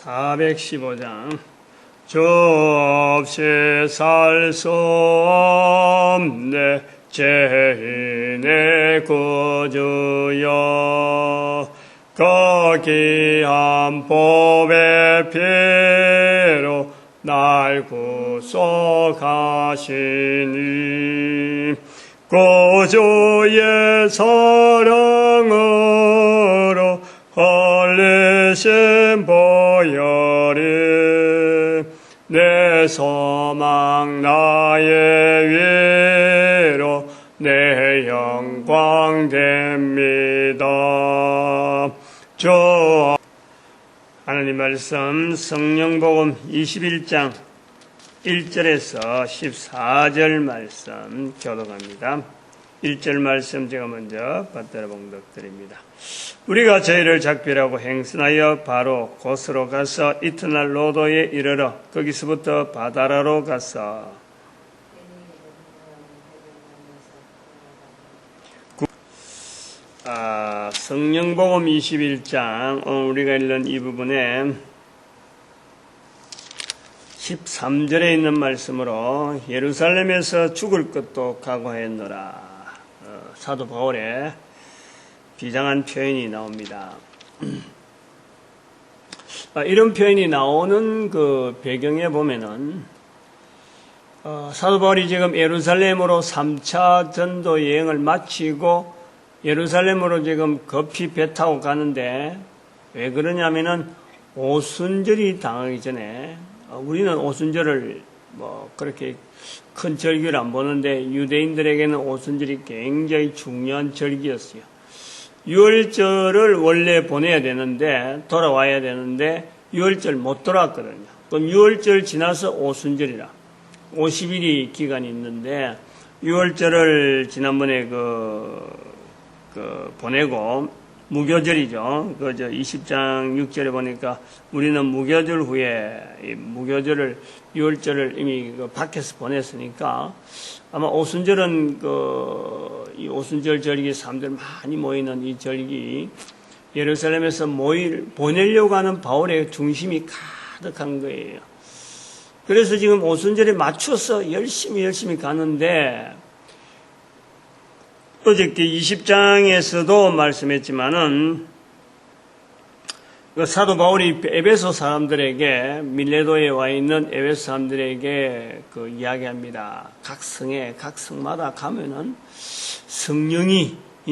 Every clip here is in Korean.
415장 접시 살 수 없네 죄인의 구주여 거기한 법의 피로 날 구속하시니 구주의 사랑으로 흘리신 보혈이 내 소망 나의 위로 내 영광 됩니다. 주 하나님 말씀 성령복음 21장 1절에서 14절 말씀 교독합니다. 1절 말씀 제가 먼저 받들어 봉독드립니다. 우리가 저희를 작별하고 행선하여 바로 곳으로 가서 이튿날 로도에 이르러 거기서부터 바다라로 가서 성령복음 21장 우리가 읽는 이 부분에 13절에 있는 말씀으로 예루살렘에서 죽을 것도 각오했노라. 사도 바울의 비장한 표현이 나옵니다. 이런 표현이 나오는 그 배경에 보면은 사도 바울이 지금 예루살렘으로 3차 전도 여행을 마치고 예루살렘으로 지금 급히 배 타고 가는데 왜 그러냐면은 오순절이 당하기 전에 우리는 오순절을 그렇게 큰 절기를 안 보는데 유대인들에게는 오순절이 굉장히 중요한 절기였어요. 6월절을 원래 보내야 되는데 돌아와야 되는데 6월절 못 돌아왔거든요. 그럼 6월절 지나서 오순절이라 50일이 기간이 있는데 6월절을 지난번에 보내고 무교절이죠. 20장 6절에 보니까 우리는 무교절 후에 무교절을 6월절을 이미 밖에서 보냈으니까 아마 오순절은 이 오순절 절기 사람들 많이 모이는 이 절기 예루살렘에서 보내려고 하는 바울의 중심이 가득한 거예요. 그래서 지금 오순절에 맞춰서 열심히 가는데 어저께 20장에서도 말씀했지만은 사도 바울이 에베소 사람들에게 밀레도에 와 있는 에베소 사람들에게 이야기합니다. 각 성마다 가면은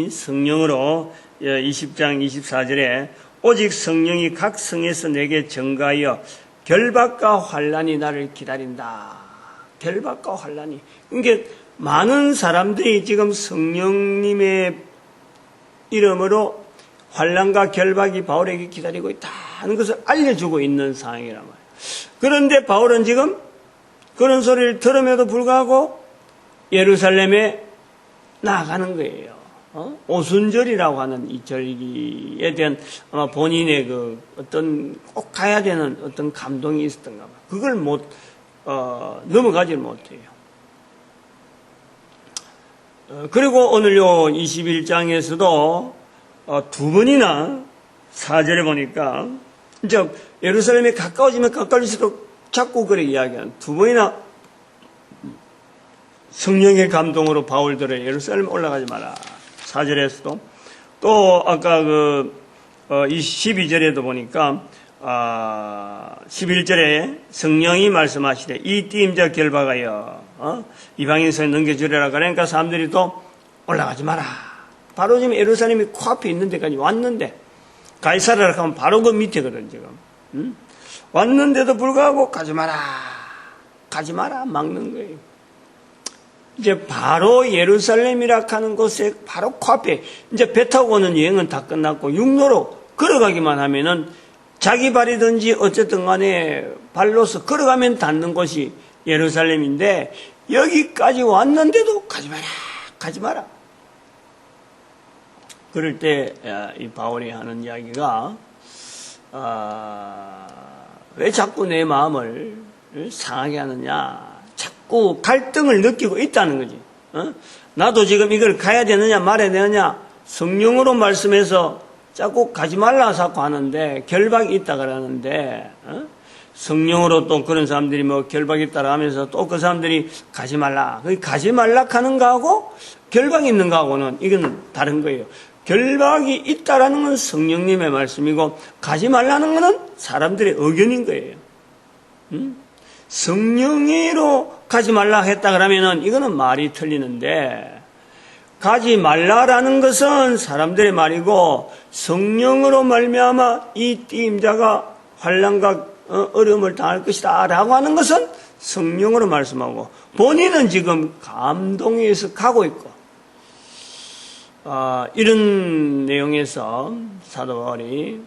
성령으로 20장 24절에 오직 성령이 각 성에서 내게 증가하여 결박과 환난이 나를 기다린다. 결박과 환난이. 그러니까 많은 사람들이 지금 성령님의 이름으로 환난과 결박이 바울에게 기다리고 있다는 것을 알려주고 있는 상황이란 말이에요. 그런데 바울은 지금 그런 소리를 들음에도 불구하고 예루살렘에 나아가는 거예요. 오순절이라고 하는 이 절기에 대한 아마 본인의 어떤 꼭 가야 되는 어떤 감동이 있었던가 봐요. 그걸 넘어가질 못해요. 그리고 오늘 요 21장에서도 두 번이나 4절에 보니까 이제 예루살렘에 가까워지면 가까워질수록 자꾸 그래 이야기하는 두 번이나 성령의 감동으로 바울들을 예루살렘에 올라가지 마라. 4절에서도 또 아까 12절에도 보니까 11절에 성령이 말씀하시되 이 띠임자 결박하여 이방인서에 넘겨주려라. 그러니까 사람들이 또 올라가지 마라. 바로 지금 예루살렘이 코앞에 있는 데까지 왔는데 가이사랴라 하면 바로 그 밑에거든 지금. 왔는데도 불구하고 가지 마라 막는 거예요. 이제 바로 예루살렘이라 하는 곳에 바로 코앞에 이제 배 타고 오는 여행은 다 끝났고 육로로 걸어가기만 하면은 자기 발이든지 어쨌든 간에 발로서 걸어가면 닿는 곳이 예루살렘인데 여기까지 왔는데도 가지 마라. 그럴 때 이 바울이 하는 이야기가 왜 자꾸 내 마음을 상하게 하느냐. 자꾸 갈등을 느끼고 있다는 거지. 나도 지금 이걸 가야 되느냐 말아야 되느냐 성령으로 말씀해서 자꾸 가지 말라 자꾸 하는데 결박이 있다 그러는데 성령으로 또 그런 사람들이 뭐 결박이 있다라 하면서 또 그 사람들이 가지 말라. 그 가지 말라 하는 거하고 결박이 있는 거하고는 이건 다른 거예요. 결박이 있다라는 건 성령님의 말씀이고 가지 말라는 거는 사람들의 의견인 거예요. 성령으로 가지 말라 했다 그러면은 이거는 말이 틀리는데 가지 말라라는 것은 사람들의 말이고 성령으로 말미암아 이 띠임자가 환난과 어려움을 당할 것이다 라고 하는 것은 성령으로 말씀하고 본인은 지금 감동에 의해서 가고 있고 이런 내용에서 사도 바울이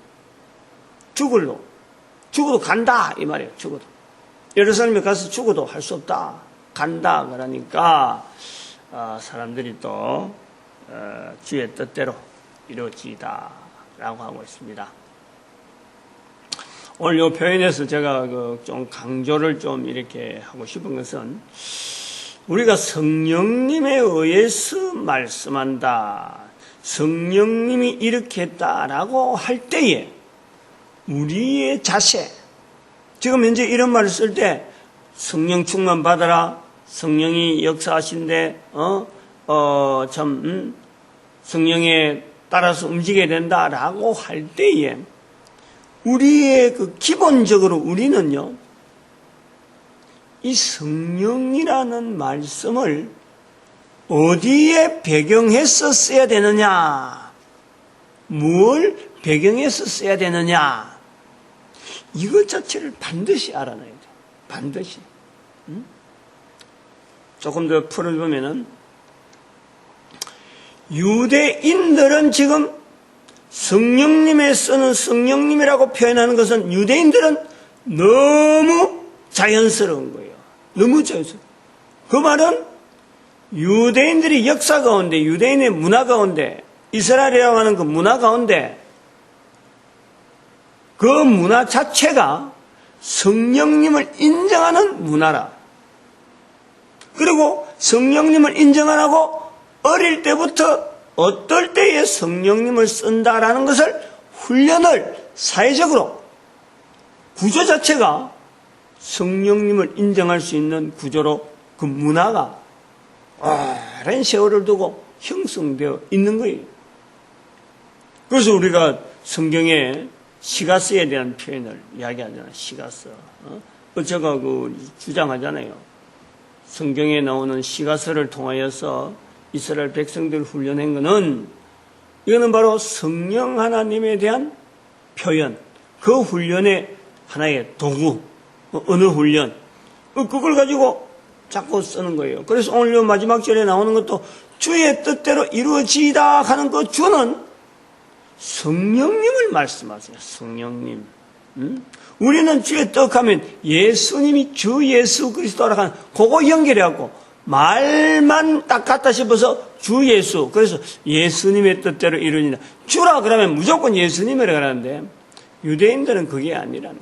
죽어도 간다 이 말이에요. 죽어도 예루살렘에 가서 죽어도 할 수 없다 간다 그러니까 사람들이 또 주의 뜻대로 이루어지다 라고 하고 있습니다. 오늘 이 표현에서 제가 좀 강조를 좀 이렇게 하고 싶은 것은 우리가 성령님에 의해서 말씀한다. 성령님이 이렇게 했다라고 할 때에 우리의 자세, 지금 현재 이런 말을 쓸 때 성령 충만 받아라. 성령이 역사하신데 성령에 따라서 움직여야 된다라고 할 때에 우리의 기본적으로 우리는요, 이 성령이라는 말씀을 어디에 배경해서 써야 되느냐, 뭘 배경해서 써야 되느냐, 이것 자체를 반드시 알아놔야 돼요. 반드시. 조금 더 풀어보면은, 유대인들은 지금 성령님에 쓰는 성령님이라고 표현하는 것은 유대인들은 너무 자연스러운 거예요. 너무 자연스러워. 그 말은 유대인들이 역사 가운데, 유대인의 문화 가운데, 이스라엘이라고 하는 그 문화 가운데 그 문화 자체가 성령님을 인정하는 문화라. 그리고 성령님을 인정 안 하고 어릴 때부터 어떨 때에 성령님을 쓴다라는 것을 훈련을 사회적으로 구조 자체가 성령님을 인정할 수 있는 구조로 그 문화가 오랜 세월을 두고 형성되어 있는 거예요. 그래서 우리가 성경에 시가스에 대한 표현을 이야기하잖아요. 시가스. 제가 주장하잖아요. 성경에 나오는 시가스를 통하여서 이스라엘 백성들을 훈련한 것은 이거는 바로 성령 하나님에 대한 표현, 그 훈련의 하나의 도구, 언어 훈련, 그걸 가지고 자꾸 쓰는 거예요. 그래서 오늘 마지막 절에 나오는 것도 주의 뜻대로 이루어지다 하는 그 주는 성령님을 말씀하세요. 성령님. 우리는 주의 뜻 하면 예수님이 주 예수 그리스도라고 하는 그거 연결해갖고 말만 딱 같다 싶어서 주 예수. 그래서 예수님의 뜻대로 이루어진다. 주라 그러면 무조건 예수님이라고 하는데 유대인들은 그게 아니라는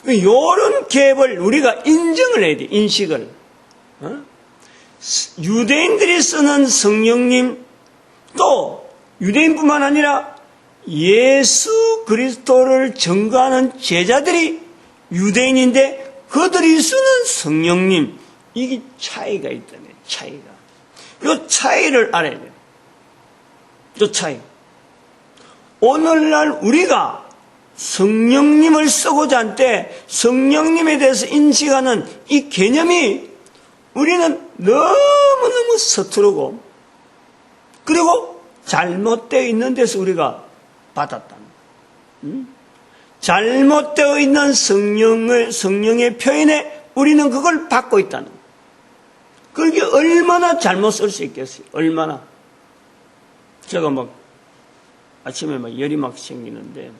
거예요. 이런 갭을 우리가 인정을 해야 돼. 인식을. 유대인들이 쓰는 성령님 또 유대인뿐만 아니라 예수 그리스도를 증거하는 제자들이 유대인인데 그들이 쓰는 성령님 이게 차이가 있다네. 차이가. 이 차이를 알아야 돼요. 이 차이. 오늘날 우리가 성령님을 쓰고자 할 때 성령님에 대해서 인식하는 이 개념이 우리는 너무너무 서투르고 그리고 잘못되어 있는 데서 우리가 받았다. 잘못되어 있는 성령의 표현에 우리는 그걸 받고 있다는 거예요. 그게 얼마나 잘못 쓸 수 있겠어요? 얼마나. 제가 아침에 열이 막 생기는데,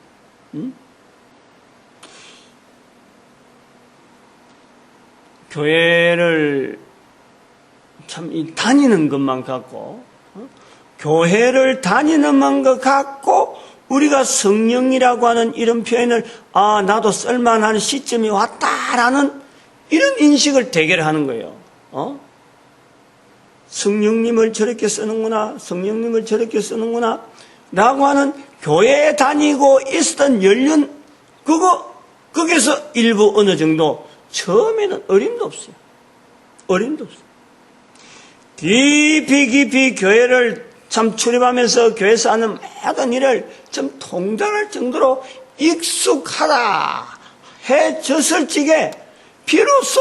교회를 참 다니는 것만 갖고, 교회를 다니는 것 갖고, 우리가 성령이라고 하는 이런 표현을, 나도 쓸만한 시점이 왔다라는 이런 인식을 대결하는 거예요. 성령님을 저렇게 쓰는구나, 성령님을 저렇게 쓰는구나. 라고 하는 교회에 다니고 있었던 연륜, 거기서 일부 어느 정도 처음에는 어림도 없어요. 어림도 없어요. 깊이 교회를 참 출입하면서 교회에서 하는 모든 일을 좀 통달할 정도로 익숙하다 해졌을 적에 비로소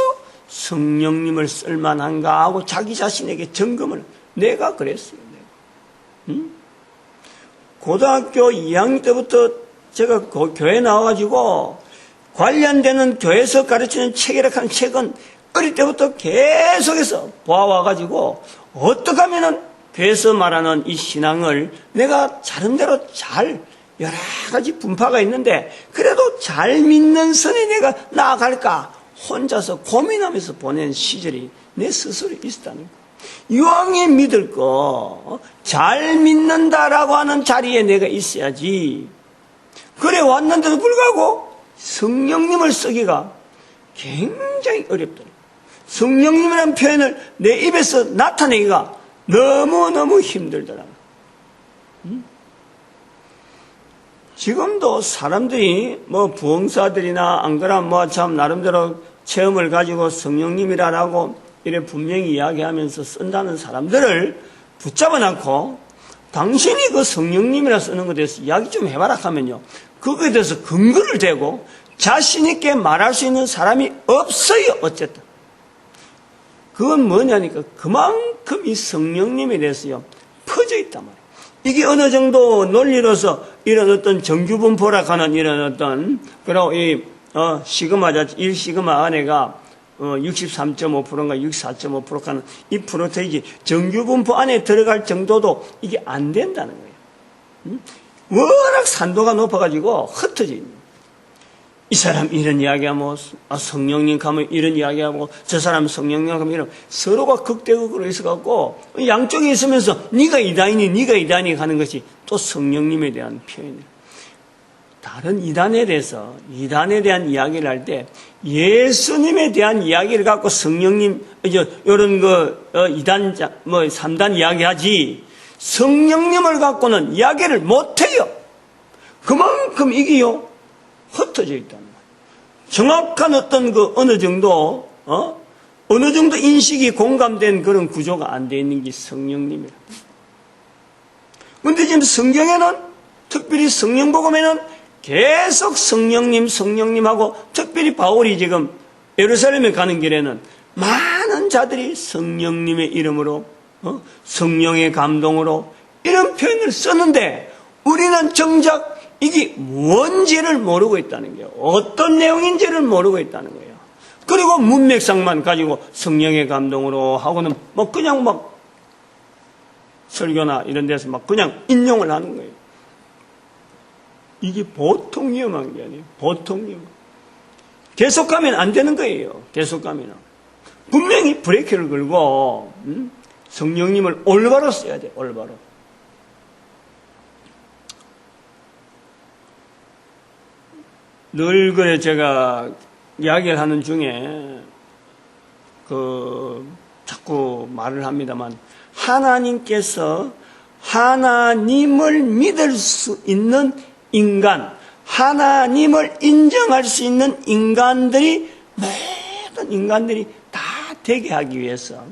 성령님을 쓸만한가 하고 자기 자신에게 점검을 내가 그랬어요. 내가. 고등학교 2학년 때부터 제가 교회 나와가지고 관련되는 교회에서 가르치는 책이라는 책은 어릴 때부터 계속해서 보아와가지고 어떻게 하면은 교회에서 말하는 이 신앙을 내가 자른대로 잘 여러 가지 분파가 있는데 그래도 잘 믿는 선에 내가 나아갈까 혼자서 고민하면서 보낸 시절이 내 스스로 있었다는 거예요. 이왕에 믿을 거 잘 믿는다라고 하는 자리에 내가 있어야지. 그래 왔는데도 불구하고 성령님을 쓰기가 굉장히 어렵다. 성령님이라는 표현을 내 입에서 나타내기가 너무너무 힘들더라. 지금도 사람들이 부흥사들이나 안 그러면 참 나름대로 체험을 가지고 성령님이라고 이래 분명히 이야기하면서 쓴다는 사람들을 붙잡아 놓고 당신이 그 성령님이라 쓰는 것에 대해서 이야기 좀 해봐라 하면요. 그거에 대해서 근거를 대고 자신있게 말할 수 있는 사람이 없어요. 어쨌든. 그건 뭐냐니까 그만큼 이 성령님에 대해서요. 퍼져 있단 말이에요. 이게 어느 정도 논리로서 이런 어떤 정규분포라 하는 이런 어떤 그리고 이 시그마 자체 1시그마 안에가 63.5%인가 64.5% 하는 이 프로테이지 정규분포 안에 들어갈 정도도 이게 안 된다는 거예요. 워낙 산도가 높아가지고 흩어져 있는 거예요. 이 사람 이런 이야기하면 성령님 가면 이런 이야기하고 저 사람 성령님 가면 이런 서로가 극대극으로 있어갖고 양쪽에 있으면서 네가 이단이 하는 것이 또 성령님에 대한 표현이에요. 다른 이단에 대한 이야기를 할 때 예수님에 대한 이야기를 갖고 성령님 이런 이단 3단 이야기하지 성령님을 갖고는 이야기를 못해요. 그만큼 이게요 흩어져 있다는 거예요. 정확한 어떤 어느 정도 인식이 공감된 그런 구조가 안 돼 있는 게 성령님이라. 그런데 지금 성경에는 특별히 성령복음에는 계속 성령님하고 특별히 바울이 지금 예루살렘에 가는 길에는 많은 자들이 성령님의 이름으로 성령의 감동으로 이런 표현을 썼는데 우리는 정작 이게 뭔지를 모르고 있다는 거예요. 어떤 내용인지를 모르고 있다는 거예요. 그리고 문맥상만 가지고 성령의 감동으로 하고는 그냥 설교나 이런 데서 그냥 인용을 하는 거예요. 이게 보통 위험한 게 아니에요. 보통 위험. 계속 가면 안 되는 거예요. 계속 가면. 분명히 브레이크를 걸고 성령님을 올바로 써야 돼. 올바로. 늘 그래 제가 이야기를 하는 중에 자꾸 말을 합니다만 하나님께서 하나님을 믿을 수 있는 인간, 하나님을 인정할 수 있는 인간들이 모든 인간들이 다 되게 하기 위해서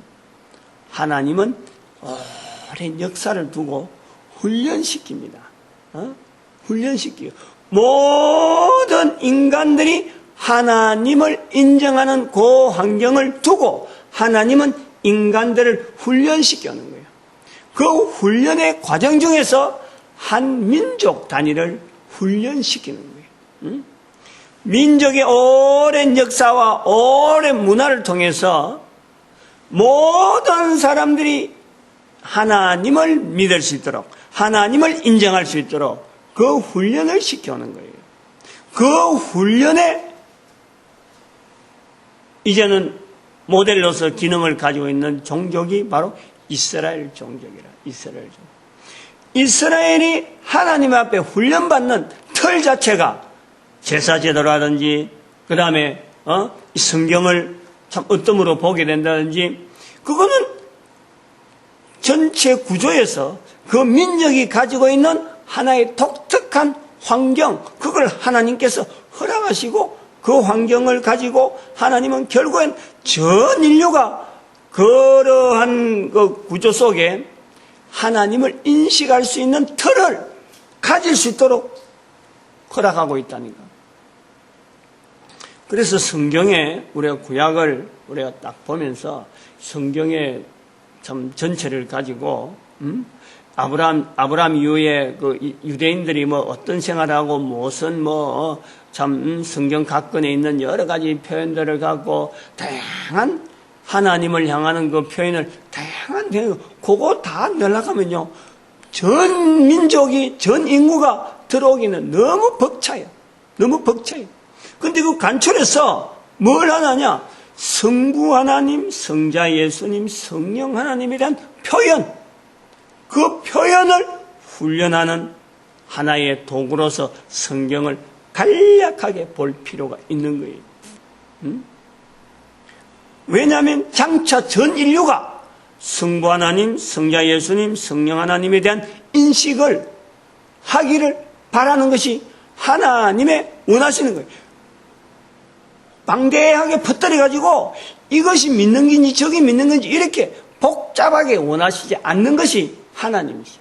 하나님은 오랜 역사를 두고 훈련시킵니다. 훈련시키고 모든 인간들이 하나님을 인정하는 그 환경을 두고 하나님은 인간들을 훈련시키는 거예요. 그 훈련의 과정 중에서 한 민족 단위를 훈련시키는 거예요. 민족의 오랜 역사와 오랜 문화를 통해서 모든 사람들이 하나님을 믿을 수 있도록 하나님을 인정할 수 있도록 그 훈련을 시켜오는 거예요. 그 훈련에 이제는 모델로서 기능을 가지고 있는 종족이 바로 이스라엘 종족이라. 이스라엘이 하나님 앞에 훈련받는 틀 자체가 제사제도라든지 그 다음에 성경을 참 어떤 보게 된다든지 그거는 전체 구조에서 그 민족이 가지고 있는 하나의 독특한 환경, 그걸 하나님께서 허락하시고 그 환경을 가지고 하나님은 결국엔 전 인류가 그러한 그 구조 속에 하나님을 인식할 수 있는 틀을 가질 수 있도록 허락하고 있다니까. 그래서 성경에 우리가 구약을 우리가 딱 보면서 성경의 참 전체를 가지고 아브라함 이후에 그 유대인들이 뭐 어떤 생활하고 무슨 뭐 참 성경 각권에 있는 여러 가지 표현들을 갖고 다양한 하나님을 향하는 그 표현을 다양한 그거 다 넣으려면요 전 민족이 전 인구가 들어오기는 너무 벅차요. 너무 벅차요. 근데 그 간철에서 뭘 하느냐? 성부 하나님, 성자 예수님, 성령 하나님에 대한 표현, 그 표현을 훈련하는 하나의 도구로서 성경을 간략하게 볼 필요가 있는 거예요. 왜냐하면 장차 전 인류가 성부 하나님, 성자 예수님, 성령 하나님에 대한 인식을 하기를 바라는 것이 하나님의 원하시는 거예요. 방대하게 퍼뜨려가지고 이것이 믿는 건지 저기 믿는 건지 이렇게 복잡하게 원하시지 않는 것이 하나님이시죠.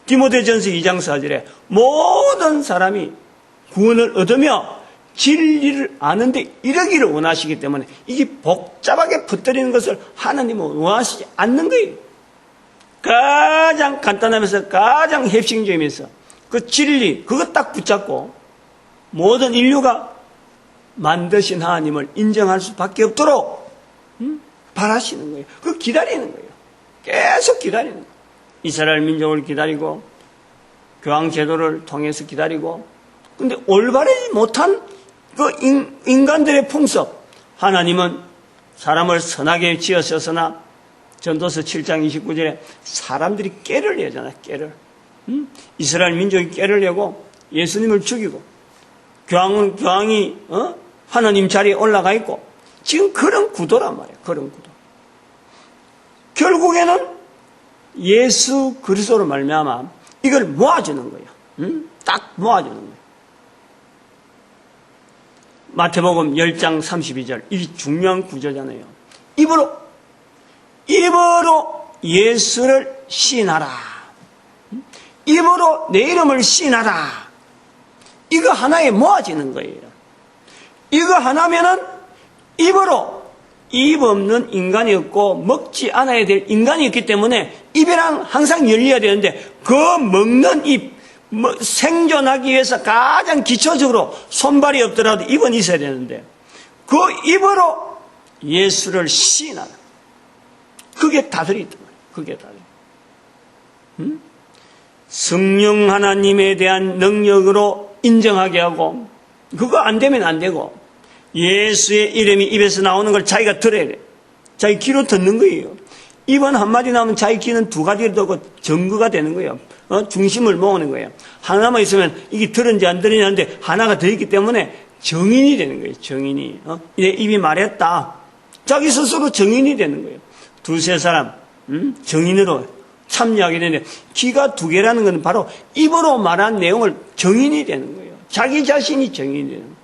디모데전서 2장 4절에 모든 사람이 구원을 얻으며 진리를 아는데 이르기를 원하시기 때문에 이게 복잡하게 퍼뜨리는 것을 하나님은 원하시지 않는 거예요. 가장 간단하면서 가장 핵심적이면서 그 진리 그거 딱 붙잡고 모든 인류가 만드신 하나님을 인정할 수밖에 없도록 바라시는 거예요. 그 기다리는 거예요. 계속 기다리는 거예요. 이스라엘 민족을 기다리고 교황 제도를 통해서 기다리고 근데 올바르지 못한 그 인간들의 풍습 하나님은 사람을 선하게 지으셨으나 전도서 7장 29절에 사람들이 깨를 내잖아요. 깨를. 이스라엘 민족이 깨를 내고 예수님을 죽이고 교황이 하나님 자리에 올라가 있고 지금 그런 구도란 말이에요. 그런 구도. 결국에는 예수 그리스도로 말미암아 이걸 모아주는 거예요. 딱 모아주는 거예요. 마태복음 10장 32절 이 중요한 구조잖아요. 입으로 예수를 시인하라. 입으로 내 이름을 시인하라. 이거 하나에 모아지는 거예요. 이거 하나면은 입으로 입 없는 인간이 없고 먹지 않아야 될 인간이 있기 때문에 입이랑 항상 열려야 되는데 그 먹는 입 생존하기 위해서 가장 기초적으로 손발이 없더라도 입은 있어야 되는데 그 입으로 예수를 시인하라. 그게 다스리 있단 말이에요. 그게 다스리. 성령 하나님에 대한 능력으로 인정하게 하고 그거 안 되면 안 되고 예수의 이름이 입에서 나오는 걸 자기가 들어야 돼. 자기 귀로 듣는 거예요. 입은 한마디 나오면 자기 귀는 두 가지를 듣고 증거가 되는 거예요. 중심을 모으는 거예요. 하나만 있으면 이게 들은지 안 들은지 하는데 하나가 더 있기 때문에 정인이 되는 거예요. 정인이. 내 입이 말했다. 자기 스스로 정인이 되는 거예요. 두세 사람 정인으로 참여하게 되는데 귀가 두 개라는 건 바로 입으로 말한 내용을 정인이 되는 거예요. 자기 자신이 정인이 되는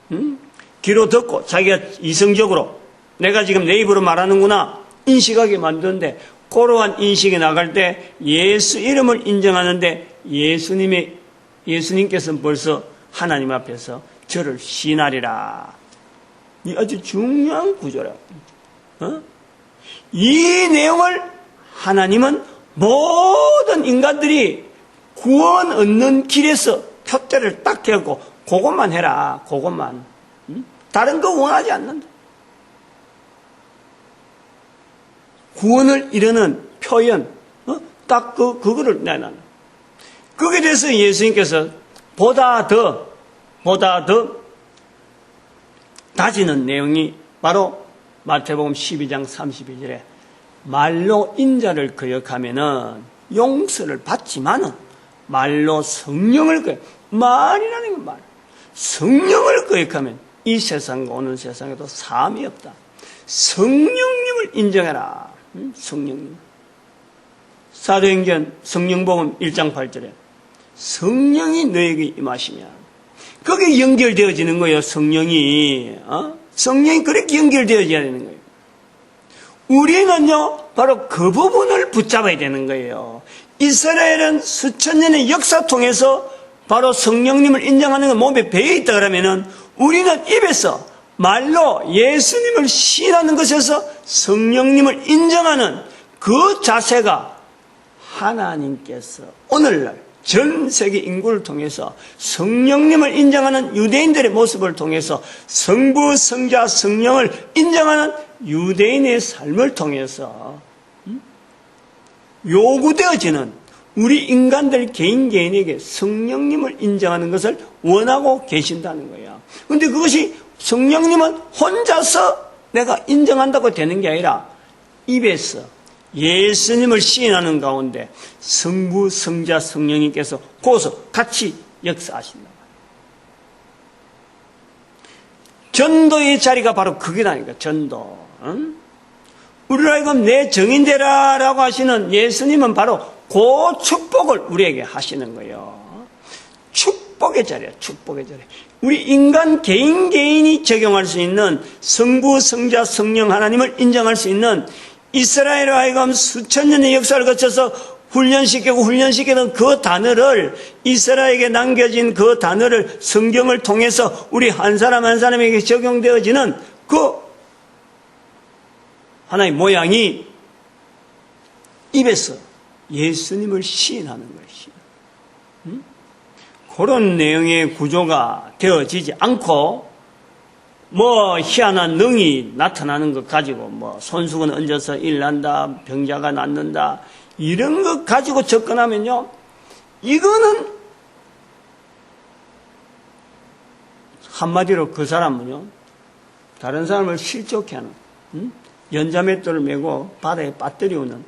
거예요. 귀로 듣고 자기가 이성적으로 내가 지금 내 입으로 말하는구나 인식하게 만드는데 그러한 인식이 나갈 때 예수 이름을 인정하는데 예수님께서는 벌써 하나님 앞에서 저를 시인하리라. 이 아주 중요한 구조라. 이 내용을 하나님은 모든 인간들이 구원 얻는 길에서 표대를 딱 대고 그것만 해라. 그것만. 다른 거 원하지 않는다. 구원을 이루는 표현, 딱 그거를 내놔. 거기에 대해서 예수님께서 보다 더 다지는 내용이 바로 마태복음 12장 32절에 말로 인자를 거역하면은 용서를 받지만은 말로 성령을 거역, 말이라는 건 말. 성령을 거역하면 이 세상과 오는 세상에도 사함이 없다. 성령님을 인정해라. 성령님. 사도행전 성령복음 1장 8절에 성령이 너에게 임하시면 거기에 연결되어지는 거예요. 성령이 그렇게 연결되어져야 되는 거예요. 우리는요 바로 그 부분을 붙잡아야 되는 거예요. 이스라엘은 수천 년의 역사 통해서 바로 성령님을 인정하는 건 몸에 배어 있다 그러면은 우리는 입에서 말로 예수님을 시인하는 것에서 성령님을 인정하는 그 자세가 하나님께서 오늘날 전 세계 인구를 통해서 성령님을 인정하는 유대인들의 모습을 통해서 성부, 성자, 성령을 인정하는 유대인의 삶을 통해서 요구되어지는 우리 인간들 개인에게 성령님을 인정하는 것을 원하고 계신다는 거야. 그런데 그것이 성령님은 혼자서 내가 인정한다고 되는 게 아니라 입에서 예수님을 시인하는 가운데 성부, 성자, 성령님께서 거기서 같이 역사하신다. 전도의 자리가 바로 그게라니까. 전도. 우리로 하여금 내 정인되라라고 하시는 예수님은 바로 그 축복을 우리에게 하시는 거예요. 축복의 자리야. 축복의 자리. 우리 인간 개인이 적용할 수 있는 성부, 성자, 성령 하나님을 인정할 수 있는 이스라엘로 하여금 수천 년의 역사를 거쳐서 훈련시키던 그 단어를, 이스라엘에게 남겨진 그 단어를 성경을 통해서 우리 한 사람 한 사람에게 적용되어지는 그 하나의 모양이 입에서 예수님을 시인하는 것이 그런 내용의 구조가 되어지지 않고 희한한 능이 나타나는 것 가지고 손수건 얹어서 일난다, 병자가 낫는다, 이런 것 가지고 접근하면요, 이거는 한마디로 그 사람은요, 다른 사람을 실족해 하는, 연자맷돌을 메고 바다에 빠뜨리우는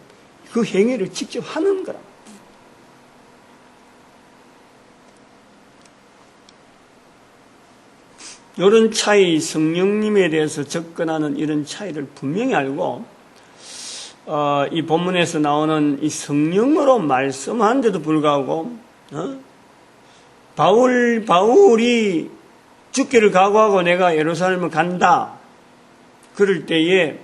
그 행위를 직접 하는 거라. 이런 차이, 성령님에 대해서 접근하는 이런 차이를 분명히 알고, 이 본문에서 나오는 이 성령으로 말씀하는데도 불구하고, 바울이 죽기를 각오하고 내가 예루살렘을 간다. 그럴 때에,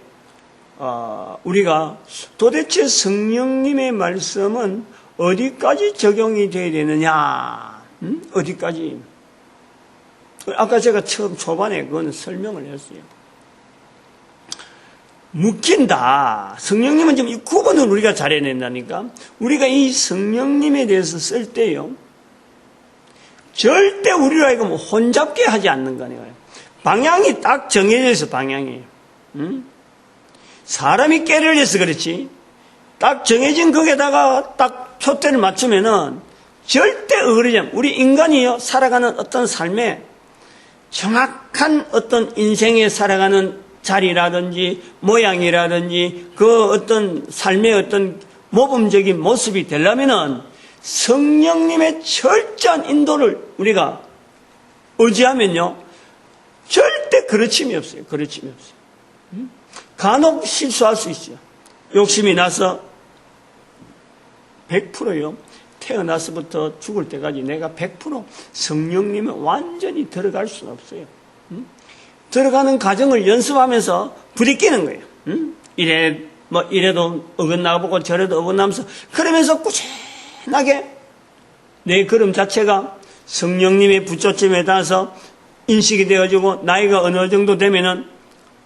우리가 도대체 성령님의 말씀은 어디까지 적용이 되어야 되느냐? 어디까지? 아까 제가 처음 초반에 그거는 설명을 했어요. 묶인다. 성령님은 지금 이 구분을 우리가 잘해낸다니까. 우리가 이 성령님에 대해서 쓸 때요, 절대 우리로 하여금 혼잡게 하지 않는 거네요. 방향이 딱 정해져 있어, 방향이. 사람이 깨를 해서 그렇지. 딱 정해진 거기에다가 딱 표대를 맞추면은 절대 어그러지 않아. 우리 인간이요, 살아가는 어떤 삶에 정확한 어떤 인생에 살아가는 자리라든지 모양이라든지 그 어떤 삶의 어떤 모범적인 모습이 되려면은 성령님의 철저한 인도를 우리가 의지하면요, 절대 그르침이 없어요. 그르침이 없어요. 간혹 실수할 수 있어요. 욕심이 나서 100%요. 태어나서부터 죽을 때까지 내가 100% 성령님은 완전히 들어갈 수는 없어요. 들어가는 과정을 연습하면서 부딪히는 거예요. 이래도 어긋나보고 저래도 어긋나면서, 그러면서 꾸준하게 내 걸음 자체가 성령님의 부초점에 닿아서 인식이 되어지고, 나이가 어느 정도 되면은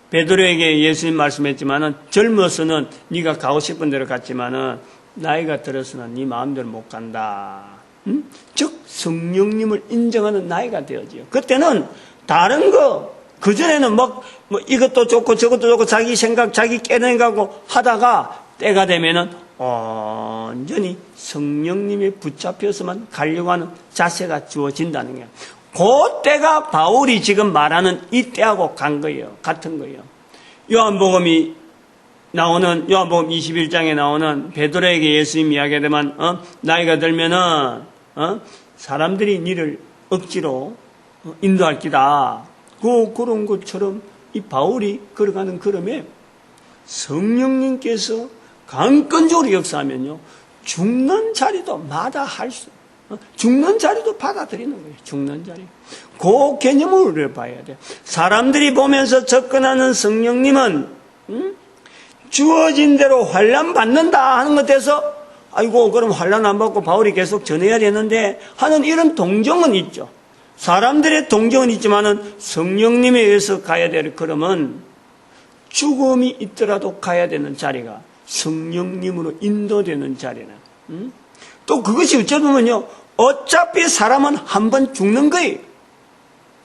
베드로에게 예수님 말씀했지만은, 젊어서는 네가 가고 싶은 대로 갔지만은 나이가 들어서는 네 마음대로 못 간다. 즉 성령님을 인정하는 나이가 되어지요. 그때는 다른 거, 그전에는 이것도 좋고 저것도 좋고 자기 생각, 자기 깨내가고 하다가 때가 되면은 완전히 성령님에 붙잡혀서만 가려고 하는 자세가 주어진다는 거예요. 그 때가 바울이 지금 말하는 이 때하고 같은 거예요. 요한복음 21장에 나오는 베드로에게 예수님이 이야기하더만, 나이가 들면은, 사람들이 니를 억지로 인도할 기다. 그런 것처럼 이 바울이 걸어가는 걸음에 성령님께서 강권적으로 역사하면요, 죽는 자리도 마다할 수, 죽는 자리도 받아들이는 거예요. 죽는 자리. 그 개념을 우리가 봐야 돼요. 사람들이 보면서 접근하는 성령님은 주어진 대로 환난 받는다 하는 것에서 아이고 그럼 환난 안 받고 바울이 계속 전해야 되는데 하는 이런 동정은 있죠. 사람들의 동정은 있지만은 성령님에 의해서 가야 될 그러면 죽음이 있더라도 가야 되는 자리가 성령님으로 인도되는 자리는 또 그것이 어쩌면요 어차피 사람은 한 번 죽는 거예요.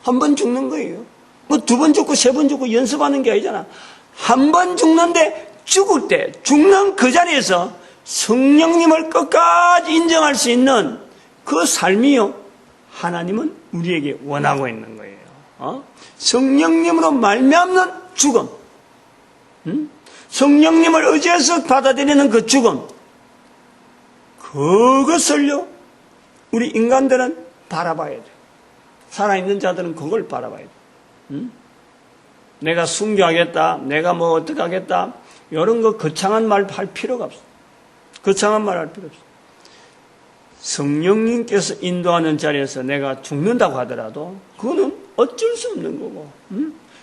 한 번 죽는 거예요. 뭐 두 번 죽고 세 번 죽고 연습하는 게 아니잖아. 한 번 죽는데 죽을 때 죽는 그 자리에서 성령님을 끝까지 인정할 수 있는 그 삶이요 하나님은 우리에게 원하고 있는 거예요. 성령님으로 말미암는 죽음, 성령님을 의지해서 받아들이는 그 죽음, 그것을요 우리 인간들은 바라봐야 돼요. 살아있는 자들은 그걸 바라봐야 돼요. 내가 순교하겠다, 내가 뭐 어떻게 하겠다, 이런 거 거창한 말 할 필요가 없어. 거창한 말 할 필요 없어. 성령님께서 인도하는 자리에서 내가 죽는다고 하더라도 그거는 어쩔 수 없는 거고,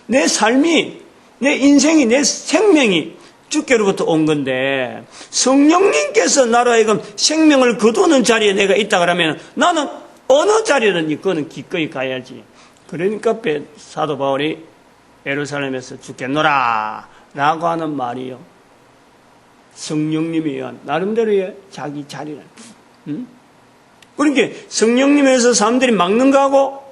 내 삶이, 내 인생이, 내 생명이 주께로부터 온 건데 성령님께서 나로 하여금 생명을 거두는 자리에 내가 있다 그러면 나는 어느 자리든지 그거는 기꺼이 가야지. 그러니까 사도 바울이 예루살렘에서 죽겠노라 라고 하는 말이요 성령님에 의한 나름대로의 자기 자리를 그러니까 성령님에서 사람들이 막는 거하고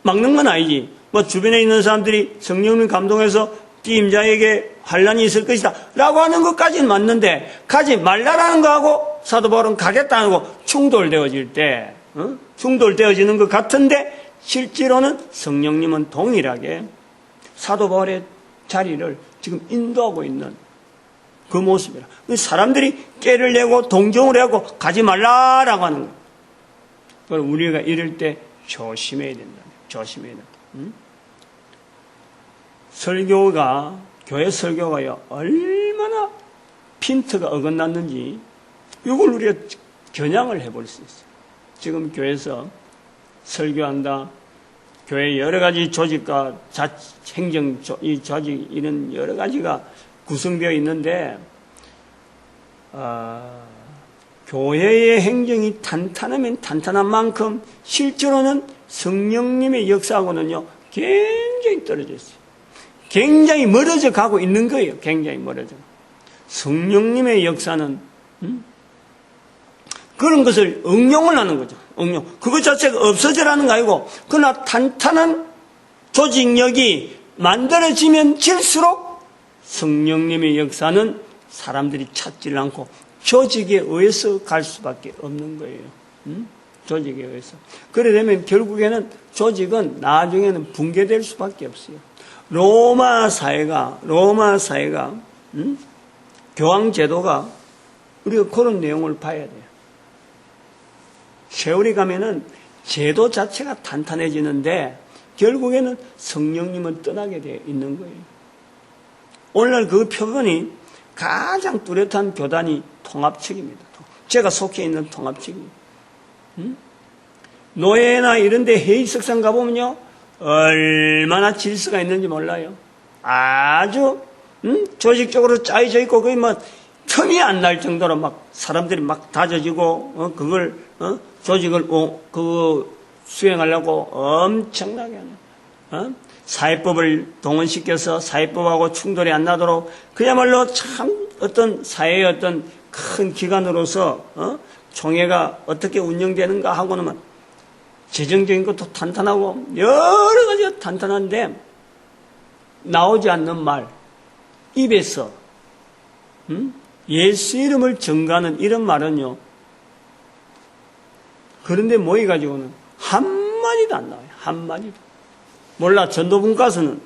막는 건 아니지. 뭐 주변에 있는 사람들이 성령님 감동해서 피임자에게 환난이 있을 것이다 라고 하는 것까지는 맞는데 가지 말라라는 거하고 사도 바울은 가겠다는 거 충돌되어질 때 충돌되어지는 것 같은데 실제로는 성령님은 동일하게 사도 바울의 자리를 지금 인도하고 있는 그 모습이라. 사람들이 깨를 내고 동정을 하고 가지 말라라고 하는 거예요. 그럼 우리가 이럴 때 조심해야 된다. 조심해야 된다. 설교가, 교회 설교가요, 얼마나 핀트가 어긋났는지 이걸 우리가 겨냥을 해볼 수 있어요. 지금 교회에서 설교한다. 교회 여러 가지 조직과 행정, 이 조직, 이런 여러 가지가 구성되어 있는데, 교회의 행정이 탄탄하면 탄탄한 만큼 실제로는 성령님의 역사하고는요, 굉장히 떨어져 있어요. 굉장히 멀어져 가고 있는 거예요. 굉장히 멀어져. 성령님의 역사는, 그런 것을 응용을 하는 거죠. 응용. 그것 자체가 없어져라는 거 아니고, 그러나 탄탄한 조직력이 만들어지면 질수록 성령님의 역사는 사람들이 찾지를 않고 조직에 의해서 갈 수밖에 없는 거예요. 조직에 의해서. 그래 되면 결국에는 조직은 나중에는 붕괴될 수밖에 없어요. 로마 사회가 교황 제도가 우리가 그런 내용을 봐야 돼요. 세월이 가면은 제도 자체가 탄탄해지는데 결국에는 성령님은 떠나게 되어 있는 거예요. 오늘날 그 표본이 가장 뚜렷한 교단이 통합측입니다. 제가 속해 있는 통합측입니다. 노예나 이런 데 회의석상 가보면요, 얼마나 질서가 있는지 몰라요. 아주 조직적으로 짜여져 있고 거의 막 틈이 안 날 정도로 막 사람들이 막 다져지고 그걸 조직을 수행하려고 엄청나게 하는 사회법을 동원시켜서 사회법하고 충돌이 안 나도록 그야말로 참 어떤 사회의 어떤 큰 기관으로서 총회가 어떻게 운영되는가 하고는 재정적인 것도 탄탄하고 여러 가지가 탄탄한데 나오지 않는 말 입에서 예수 이름을 전가하는 이런 말은요 그런데 모여가지고는 한마디도 안 나와요. 한마디도. 몰라 전도분과서는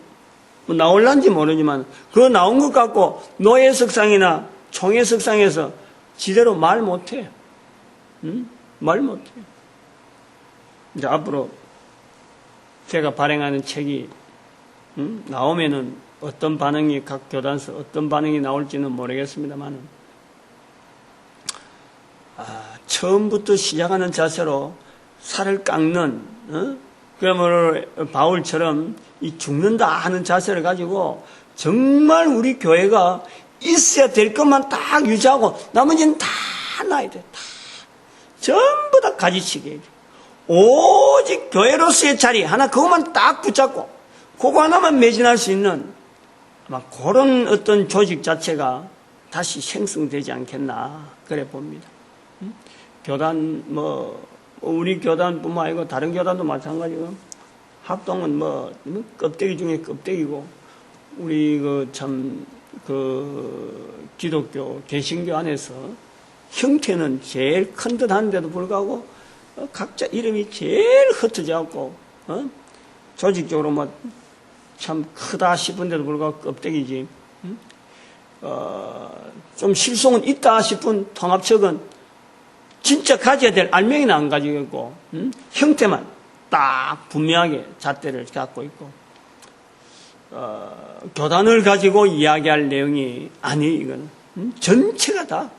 뭐 나올란지 모르지만 그거 나온 것 같고 노예석상이나 총회석상에서 지대로 말 못해. 말 못해. 이제 앞으로 제가 발행하는 책이 나오면은 어떤 반응이 각 교단서 어떤 반응이 나올지는 모르겠습니다만은 처음부터 시작하는 자세로 살을 깎는, 그야말로 바울처럼 이 죽는다 하는 자세를 가지고 정말 우리 교회가 있어야 될 것만 딱 유지하고 나머지는 다 놔야 돼. 다. 전부 다 가지치기 해야 돼. 오직 교회로서의 자리 하나 그것만 딱 붙잡고 그거 하나만 매진할 수 있는 아마 그런 어떤 조직 자체가 다시 생성되지 않겠나 그래 봅니다. 교단 우리 교단뿐만 아니고 다른 교단도 마찬가지고 합동은 껍데기 중에 껍데기고 우리 기독교 개신교 안에서 형태는 제일 큰 듯 한데도 불구하고 각자 이름이 제일 흩어져갖고 조직적으로 참 크다 싶은데도 불구하고 껍데기지. 좀 실속은 있다 싶은 통합측은 진짜 가져야 될 알맹이는 안 가지고 있고 형태만 딱 분명하게 잣대를 갖고 있고 교단을 가지고 이야기할 내용이 아니 이건 전체가 다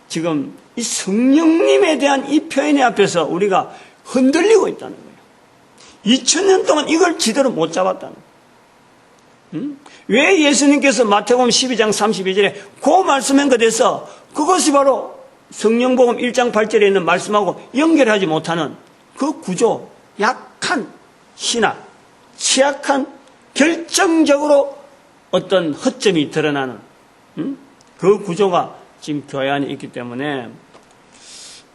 지금 이 성령님에 대한 이 표현의 앞에서 우리가 흔들리고 있다는 거예요. 2000년 동안 이걸 제대로 못 잡았다는 거예요. 왜 예수님께서 마태복음 12장 32절에 그 말씀한 것에서 그것이 바로 성령복음 1장 8절에 있는 말씀하고 연결하지 못하는 그 구조, 약한 신학, 취약한 결정적으로 어떤 허점이 드러나는 그 구조가 지금 교회 안에 있기 때문에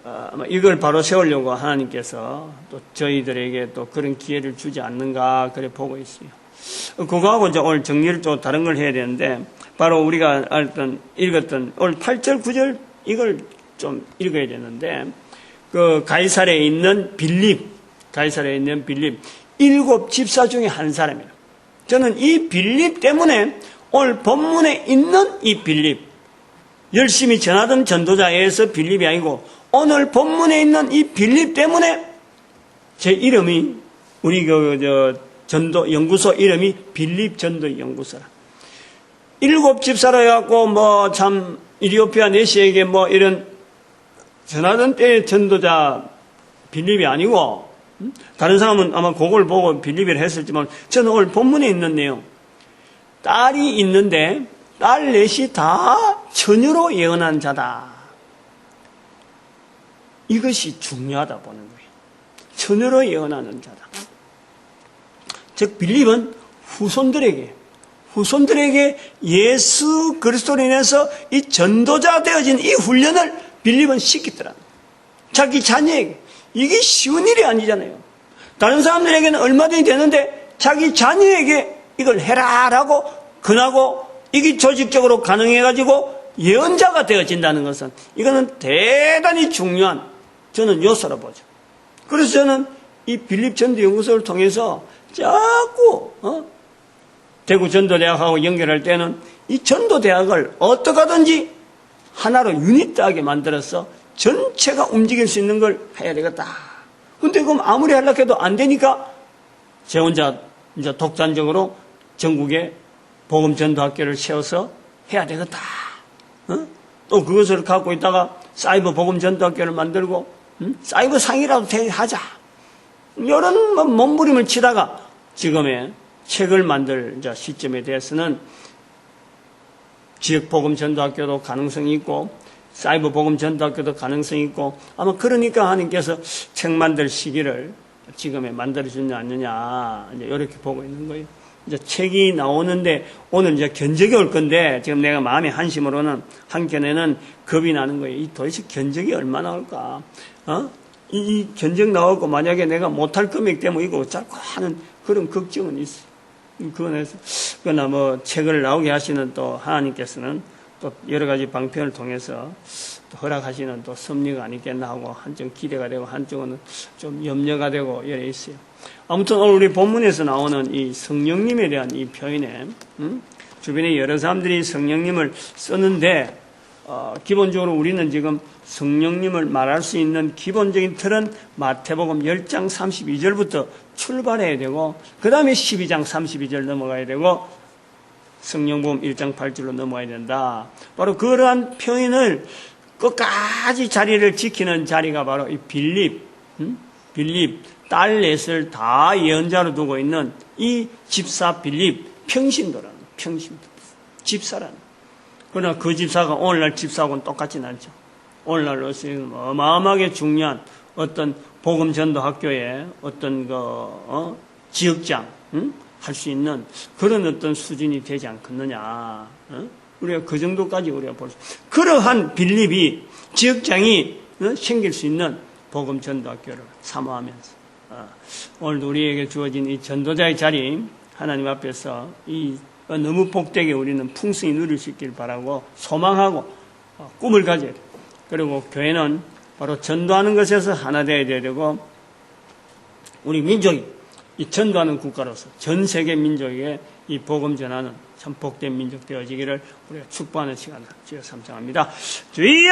아마 이걸 바로 세우려고 하나님께서 또 저희들에게 또 그런 기회를 주지 않는가 그래 보고 있어요. 그거하고 이제 오늘 정리를 좀 다른 걸 해야 되는데 바로 우리가 읽었던 오늘 8절 9절 이걸 좀 읽어야 되는데 그 가이사랴에 있는 빌립 7 집사 중에 한 사람이에요. 저는 이 빌립 때문에 오늘 본문에 있는 이 빌립 열심히 전하던 전도자에서 빌립이 아니고 오늘 본문에 있는 이 빌립 때문에 제 이름이 우리 전도 연구소 이름이 빌립 전도 연구소라. 7 집사로 해갖고 참 이리오피아 내시에게 이런 전하던 때의 전도자 빌립이 아니고 다른 사람은 아마 그걸 보고 빌립이라 했을지만 저는 오늘 본문에 있는 내용 딸이 있는데 딸 넷이 다 처녀로 예언한 자다. 이것이 중요하다 보는 거예요. 처녀로 예언하는 자다. 즉 빌립은 후손들에게 예수 그리스도로 인해서 이 전도자 되어진 이 훈련을 빌립은 시키더라. 자기 자녀에게. 이게 쉬운 일이 아니잖아요. 다른 사람들에게는 얼마든지 되는데 자기 자녀에게 이걸 해라라고 권하고 이게 조직적으로 가능해가지고 예언자가 되어진다는 것은 이거는 대단히 중요한 저는 요소라 보죠. 그래서 저는 이 빌립 전도연구소를 통해서 자꾸 대구 전도대학하고 연결할 때는 이 전도대학을 어떻게 하든지 하나로 유니트하게 만들어서 전체가 움직일 수 있는 걸 해야 되겠다. 근데 그럼 아무리 하려고 해도 안 되니까 제 혼자 이제 독단적으로 전국에 복음 전도학교를 세워서 해야 되겠다. 또 그것을 갖고 있다가 사이버 복음 전도학교를 만들고 사이버 상이라도 하자. 이런 몸부림을 치다가 지금의 책을 만들 시점에 대해서는 지역 복음 전도학교도 가능성이 있고 사이버 복음 전도학교도 가능성이 있고 아마 그러니까 하나님께서 책 만들 시기를 지금에 만들어주지 않느냐 이제 이렇게 보고 있는 거예요. 이제 책이 나오는데 오늘 이제 견적이 올 건데 지금 내가 마음의 한심으로는 한켠에는 겁이 나는 거예요. 이 도대체 견적이 얼마나 올까? 이 견적 나오고 만약에 내가 못할 금액 때문에 이거 어쩔까 하는 그런 걱정은 있어요. 그러나 책을 나오게 하시는 또 하나님께서는 또 여러 가지 방편을 통해서 또 허락하시는 또 섭리가 아니겠나 하고 한쪽 기대가 되고 한쪽은 좀 염려가 되고 이래 있어요. 아무튼 오늘 우리 본문에서 나오는 이 성령님에 대한 이 표현에 주변에 여러 사람들이 성령님을 쓰는데 기본적으로 우리는 지금 성령님을 말할 수 있는 기본적인 틀은 마태복음 10장 32절부터 출발해야 되고 그 다음에 12장 32절 넘어가야 되고 성령복음 1장 8절로 넘어가야 된다. 바로 그러한 표현을 끝까지 자리를 지키는 자리가 바로 이 빌립, 딸 넷을 다 예언자로 두고 있는 이 집사 빌립, 평신도라는, 집사라는. 그러나 그 집사가 오늘날 집사하고는 똑같진 않죠. 오늘날로서는 어마어마하게 중요한 어떤 복음 전도 학교의 어떤 지역장, 할 수 있는 그런 어떤 수준이 되지 않겠느냐. 우리가 그 정도까지 우리가 볼 수, 그러한 빌립이 지역장이 생길 수 있는 복음 전도 학교를 사모하면서, 오늘 우리에게 주어진 이 전도자의 자리, 하나님 앞에서 이 너무 복되게 우리는 풍성히 누릴 수 있길 바라고 소망하고 꿈을 가져야 돼요. 그리고 교회는 바로 전도하는 것에서 하나 되어야 되고, 우리 민족이 이 전도하는 국가로서 전 세계 민족에게 이 복음 전하는 참 복된 민족 되어지기를 우리가 축복하는 시간을 주여 삼창합니다. 주여!